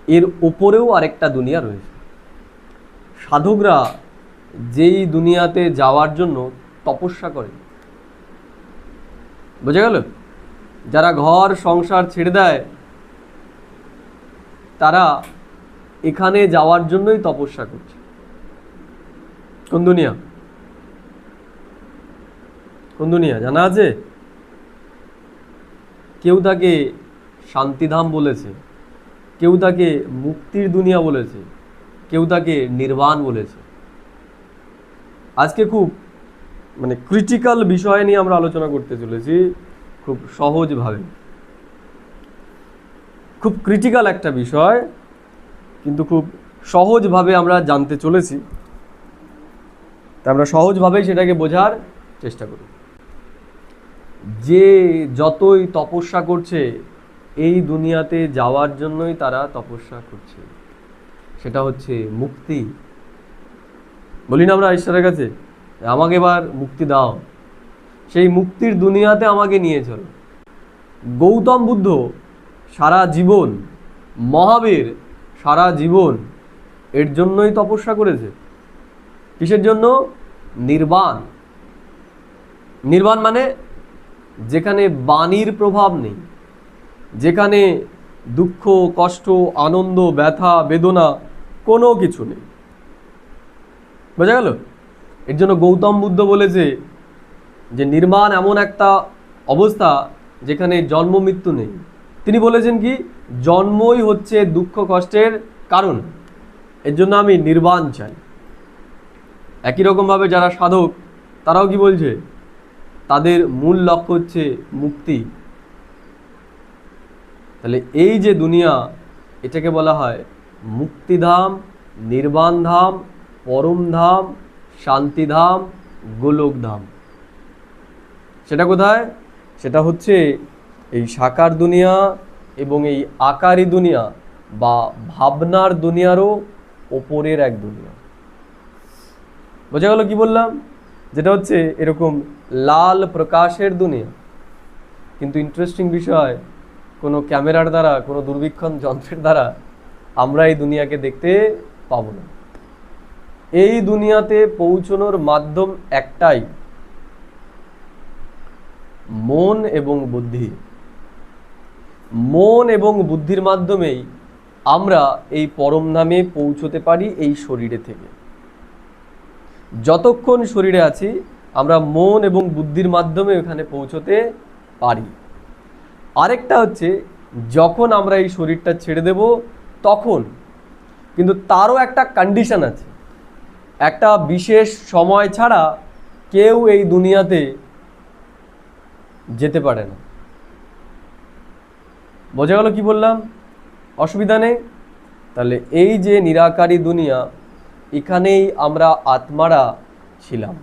এর ওপরেও আরেকটা দুনিয়া রয়েছে। সাধকরা যেই দুনিয়াতে যাওয়ার জন্য তপস্যা করে, বোঝা গেল? যারা ঘর সংসার ছেড়ে দেয় তারা এখানে যাওয়ার জন্যই তপস্যা করছে। কোন দুনিয়া? কোন দুনিয়া জানা আছে? কেউ তাকে শান্তিধাম বলেছে, কেউ তাকে মুক্তির দুনিয়া বলেছে, কেউ তাকে নির্বাণ বলেছে। আজকে খুব ক্রিটিক্যাল বিষয় নিয়ে আমরা আলোচনা করতে চলেছি, খুব সহজভাবে। খুব ক্রিটিক্যাল একটা বিষয়, কিন্তু খুব সহজভাবে আমরা জানতে চলেছি। তা আমরা সহজভাবেই সেটাকে বোঝার চেষ্টা করি। যে যতই তপস্যা করছে এই দুনিয়াতে যাওয়ার জন্যই তারা তপস্যা করছে, সেটা হচ্ছে মুক্তি। বলি না আমরা ঈশ্বরের কাছে, আমাকে এবার মুক্তি দাও, সেই মুক্তির দুনিয়াতে আমাকে নিয়ে চলো। গৌতম বুদ্ধ সারা জীবন, মহাবীর সারা জীবন এর জন্যই তপস্যা করেছে। কিসের জন্য? নির্বাণ। নির্বাণ মানে যেখানে বাণীর প্রভাব নেই, যেখানে দুঃখ, কষ্ট, আনন্দ, ব্যথা, বেদনা কোনো কিছু নেই। বোঝা গেল? এর জন্য গৌতম বুদ্ধ বলেছে যে নির্বাণ এমন একটা অবস্থা যেখানে জন্ম মৃত্যু নেই। তিনি বলেছেন কি, জন্মই হচ্ছে দুঃখ কষ্টের কারণ, এর জন্য আমি নির্বাণ চাই। একই রকমভাবে যারা সাধক তারাও কি বলছে, তাদের মূল লক্ষ্য হচ্ছে মুক্তি। তাহলে এই যে দুনিয়া, এটাকে বলা হয় মুক্তিধাম, নির্বাণধাম, পরমধাম, শান্তিধাম, গোলকধাম। সেটা কোথায়? সেটা হচ্ছে এই সাকার দুনিয়া এবং এই আকারী দুনিয়া বা ভাবনার দুনিয়ারও ওপরের এক দুনিয়া। বোঝা গেল কি বললাম? যেটা হচ্ছে এরকম লাল প্রকাশের দুনিয়া, কিন্তু ইন্টারেস্টিং বিষয়, কোনো ক্যামেরার দ্বারা, কোনো দূরবীক্ষণ যন্ত্রের দ্বারা আমরা এই দুনিয়াকে দেখতে পাবো না। এই দুনিয়াতে পৌঁছানোর মাধ্যম একটাই, মন এবং বুদ্ধি। মন এবং বুদ্ধির মাধ্যমেই আমরা এই পরম ধামে পৌঁছতে পারি এই শরীরে থেকে। যতক্ষণ শরীরে আছি আমরা মন এবং বুদ্ধির মাধ্যমে ওখানে পৌঁছতে পারি। আরেকটা হচ্ছে যখন আমরা এই শরীরটা ছেড়ে দেব তখন, কিন্তু তারও একটা কন্ডিশন আছে। একটা বিশেষ সময় ছাড়া কেউ এই দুনিয়াতে যেতে পারে না। বোঝা গেল কি বললাম? অসুবিধা নেই? তাহলে এই যে নিরাকারী দুনিয়া, এখানেই আমরা আত্মারা ছিলাম।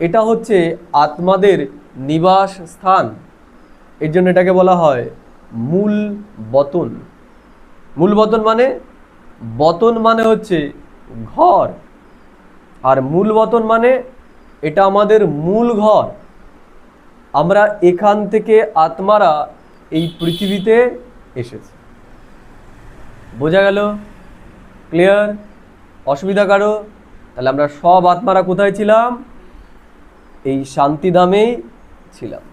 এটা হচ্ছে আত্মাদের নিবাস স্থান। এর জন্য এটাকে বলা হয় মূল বতন। মূল বতন মানে, বতন মানে হচ্ছে ঘর, আর মূল বতন মানে এটা আমাদের মূল ঘর। আমরা এখান থেকে আত্মারা এই পৃথিবীতে এসেছি। বোঝা গেল? ক্লিয়ার? অসুবিধা কারো? তাহলে আমরা সব আত্মারা কোথায় ছিলাম? এই শান্তিধামেই ছিলাম।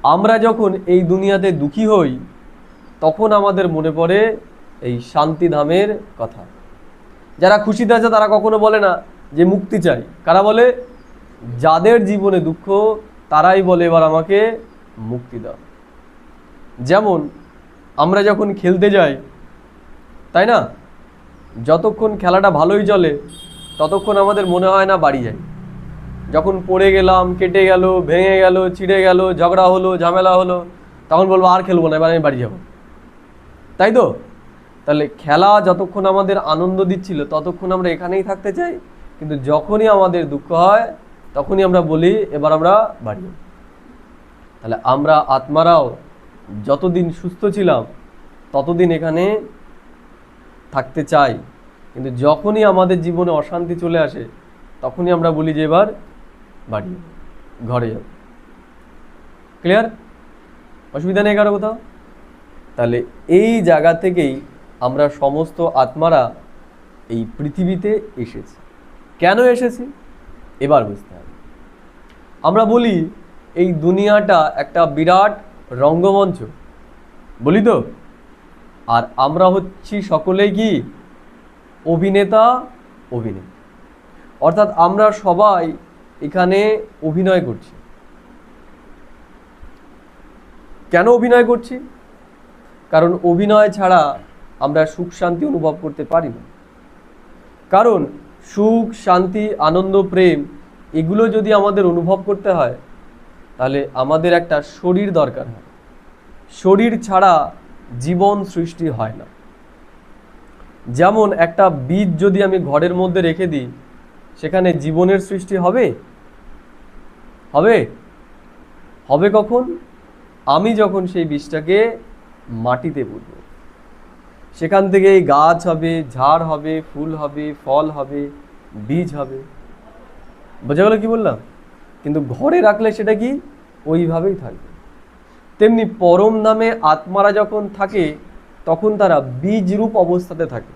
আমরা যখন এই দুনিয়াতে দুঃখী হই তখন আমাদের মনে পড়ে এই শান্তিধামের কথা। যারা খুশিতে আছে তারা কখনো বলে না যে মুক্তি চাই। কারা বলে? যাদের জীবনে দুঃখ তারাই বলে এবার আমাকে মুক্তি দাও। যেমন আমরা যখন খেলতে যাই, তাই না, যতক্ষণ খেলাটা ভালোই চলে ততক্ষণ আমাদের মনে হয় না বাড়ি যাই। যখন পড়ে গেলাম, কেটে গেল, ভেঙে গেল, ছিঁড়ে গেল, ঝগড়া হলো, ঝামেলা হলো, তখন বলবো আর খেলবো না, এবার আমি বাড়ি যাব। তাই তো? তাহলে খেলা যতক্ষণ আমাদের আনন্দ দিচ্ছিল ততক্ষণ আমরা এখানেই থাকতে চাই, কিন্তু যখনই আমাদের দুঃখ হয় তখনই আমরা বলি এবার আমরা বাড়ি যাব। তাহলে আমরা আত্মারাও যতদিন সুস্থ ছিলাম ততদিন এখানে থাকতে চাই, কিন্তু যখনই আমাদের জীবনে অশান্তি চলে আসে তখনই আমরা বলি যে এবার বাড়ি ঘরে যাব। ক্লিয়ার? অসুবিধা নেই কারো কোথাও? তাহলে এই জায়গা থেকেই আমরা সমস্ত আত্মারা এই পৃথিবীতে এসেছি। কেন এসেছি এবার বুঝতে হবে। আমরা বলি এই দুনিয়াটা একটা বিরাট রঙ্গমঞ্চ, বলি তো, আর আমরা হচ্ছি সকলেই কি অভিনেতা অভিনেত্রী, অর্থাৎ আমরা সবাই এখানে অভিনয় করছি। কেন অভিনয় করছি? কারণ অভিনয় ছাড়া আমরা সুখ শান্তি অনুভব করতে পারি না। কারণ সুখ শান্তি আনন্দ প্রেম এগুলো যদি আমাদের অনুভব করতে হয় তাহলে আমাদের একটা শরীর দরকার হয়। শরীর ছাড়া জীবন সৃষ্টি হয় না। যেমন একটা বীজ যদি আমি ঘরের মধ্যে রেখে দিই, সেখানে জীবনের সৃষ্টি হবে? হবে? হবে কখন? আমি যখন সেই বীজটাকে মাটিতে পুঁতব, সেখান থেকে গাছ হবে, ঝাড় হবে, ফুল হবে, ফল হবে, বীজ হবে। বোঝা গেল কি বললাম? কিন্তু ঘরে রাখলে সেটা কি ওইভাবেই থাকবে। তেমনি পরম ধামে আত্মারা যখন থাকে তখন তারা বীজ রূপ অবস্থাতে থাকে।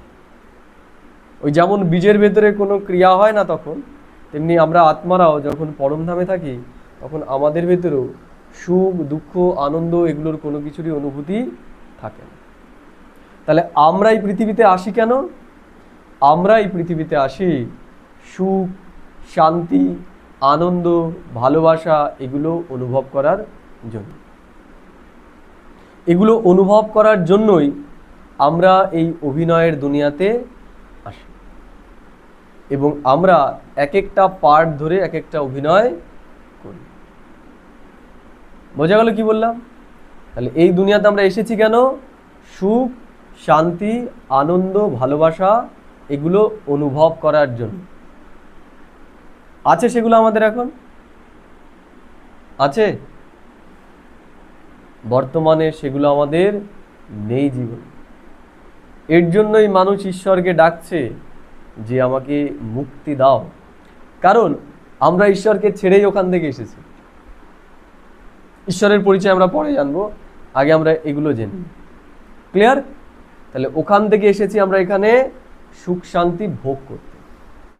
ওই যেমন বীজের ভেতরে কোনো ক্রিয়া হয় না তখন, তেমনি আমরা আত্মারাও যখন পরম ধামে থাকি তখন আমাদের ভেতরেও সুখ দুঃখ আনন্দ এগুলোর কোনো কিছুরই অনুভূতি থাকে না। তাহলে আমরা এই পৃথিবীতে আসি কেন? আমরা এই পৃথিবীতে আসি সুখ শান্তি আনন্দ ভালোবাসা এগুলো অনুভব করার জন্য। এগুলো অনুভব করার জন্যই আমরা এই অভিনয়ের দুনিয়াতে আসি এবং আমরা এক একটা পার্ট ধরে এক একটা অভিনয় করি। বোঝা গেল কি বললাম? তাহলে এই দুনিয়াতে আমরা এসেছি কেন? সুখ শান্তি আনন্দ ভালোবাসা এগুলো অনুভব করার জন্য। আছে সেগুলো আমাদের এখন? আছে? বর্তমানে সেগুলো আমাদের নেই জীবনে। এর জন্যই মানুষ ঈশ্বরকে ডাকছে যে আমাকে মুক্তি দাও। কারণ আমরা ঈশ্বরকে ছেড়েই ওখান থেকে এসেছি। ঈশ্বরের পরিচয় আমরা পরে জানবো, আগে আমরা এগুলো জেনে। ক্লিয়ার? তাহলে ওখান থেকে এসেছি আমরা এখানে সুখ শান্তি ভোগ করতে।